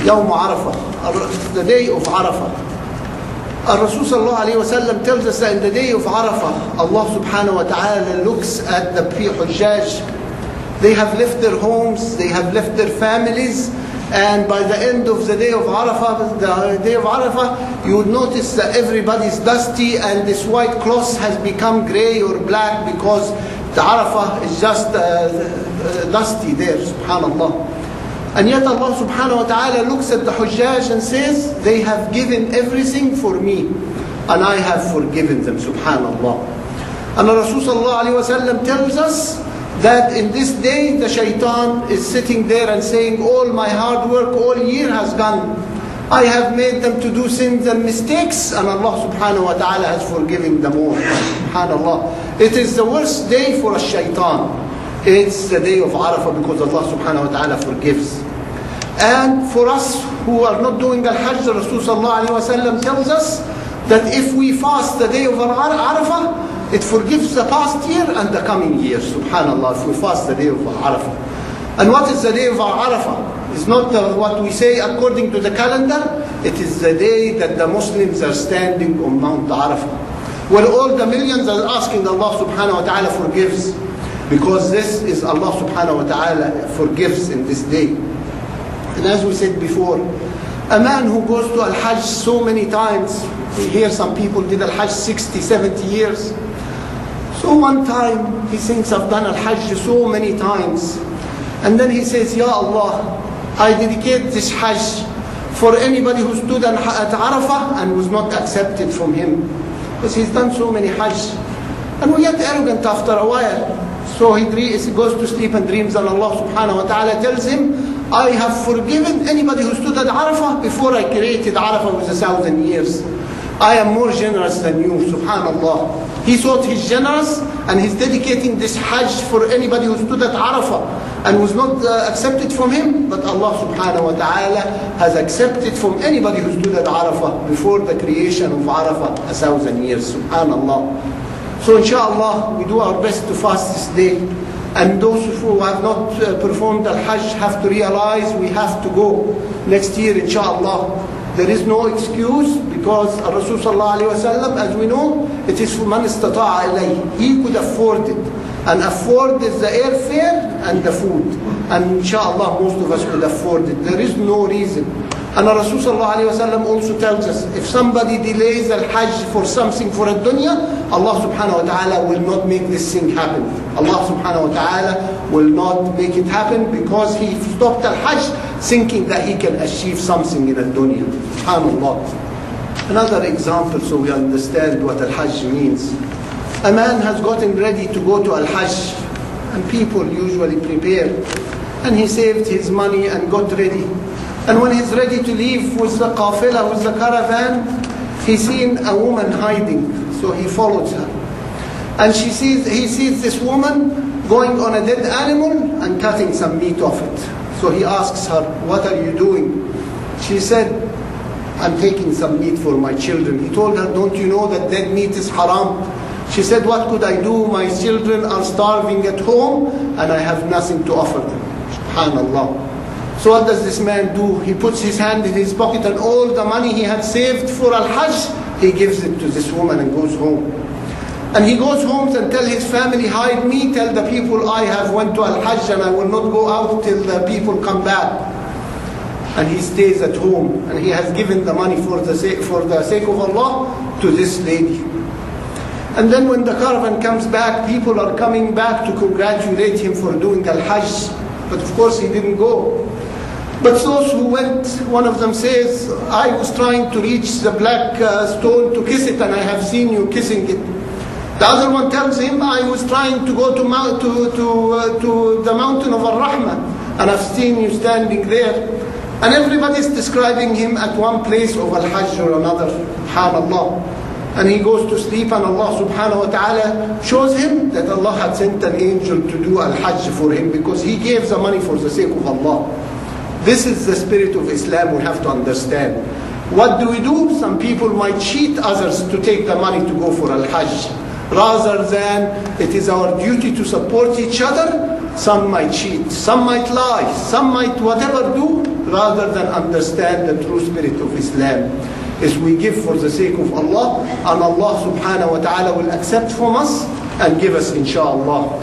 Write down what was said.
يوم عرفة, the day of Arafah. Rasul sallallahu alayhi wa sallam tells us that in the day of Arafah, Allah subhanahu wa ta'ala looks at the Hujjaj. They have left their homes, they have left their families, and by the end of the day of Arafah, you would notice that everybody's dusty and this white cloth has become gray or black because the Arafah is just dusty there, subhanallah. And yet Allah subhanahu wa ta'ala looks at the Hujjaj and says, they have given everything for me, and I have forgiven them, subhanallah. And Rasul sallallahu alayhi wa sallam tells us that in this day the shaitan is sitting there and saying, all my hard work all year has gone. I have made them to do sins and mistakes, and Allah subhanahu wa ta'ala has forgiven them all. Subhanallah. It is the worst day for a shaitan. It's the day of Arafah because Allah subhanahu wa ta'ala forgives. And for us who are not doing al-Hajj, Rasul sallallahu alayhi wa sallam tells us that if we fast the day of Arafah, it forgives the past year and the coming year. Subhanallah, if we fast the day of Arafah. And what is the day of Arafah? It's not what we say according to the calendar. It is the day that the Muslims are standing on Mount Arafah, where all the millions are asking Allah subhanahu wa ta'ala forgives. Because this is Allah subhanahu wa ta'ala forgives in this day. And as we said before, a man who goes to Al-Hajj so many times, we hear some people did Al-Hajj 60, 70 years. So one time he thinks, I've done Al-Hajj so many times. And then he says, Ya Allah, I dedicate this Hajj for anybody who stood at Arafah and was not accepted from him. Because he's done so many Hajj. And we get arrogant after a while. So he goes to sleep and dreams, and Allah subhanahu wa ta'ala tells him, I have forgiven anybody who stood at Arafah before I created Arafah with 1,000 years. I am more generous than you, subhanallah. He thought he's generous and he's dedicating this Hajj for anybody who stood at Arafah and was not accepted from him. But Allah subhanahu wa ta'ala has accepted from anybody who stood at Arafah before the creation of Arafah 1,000 years, subhanallah. So inshallah, we do our best to fast this day. And those who have not performed Al-Hajj have to realize we have to go next year, inshallah. There is no excuse because Rasul sallallahu alayhi wa sallam, as we know, it is for man istata'a ilayh. He could afford it. And afford is the airfare and the food. And inshallah, most of us could afford it. There is no reason. And Rasul sallallahu alayhi wa sallam also tells us, if somebody delays Al-Hajj for something for a dunya, Allah subhanahu wa ta'ala will not make this thing happen. Allah subhanahu wa ta'ala will not make it happen because he stopped Al-Hajj thinking that he can achieve something in a dunya. SubhanAllah. Another example so we understand what Al-Hajj means. A man has gotten ready to go to Al-Hajj, and people usually prepare. And he saved his money and got ready. And when he's ready to leave with the qafila, with the caravan, he's seen a woman hiding. So he follows her. And he sees this woman going on a dead animal and cutting some meat off it. So he asks her, what are you doing? She said, I'm taking some meat for my children. He told her, don't you know that dead meat is haram? She said, what could I do? My children are starving at home and I have nothing to offer them. SubhanAllah. So what does this man do? He puts his hand in his pocket and all the money he had saved for Al-Hajj, he gives it to this woman and goes home. And he goes home and tells his family, hide me, tell the people I have went to Al-Hajj and I will not go out till the people come back. And he stays at home and he has given the money for the sake of Allah to this lady. And then when the caravan comes back, people are coming back to congratulate him for doing Al-Hajj. But of course he didn't go. But those who went, one of them says, I was trying to reach the black stone to kiss it and I have seen you kissing it. The other one tells him, I was trying to go to the mountain of Ar-Rahmah and I've seen you standing there. And everybody is describing him at one place of Al-Hajj or another. SubhanAllah. And he goes to sleep and Allah subhanahu wa ta'ala shows him that Allah had sent an angel to do Al-Hajj for him because he gave the money for the sake of Allah. This is the spirit of Islam we have to understand. What do? Some people might cheat others to take the money to go for Al-Hajj. Rather than it is our duty to support each other, some might cheat, some might lie, some might whatever do. rather than understand the true spirit of Islam. Is we give for the sake of Allah, and Allah subhanahu wa ta'ala will accept from us and give us, inshallah.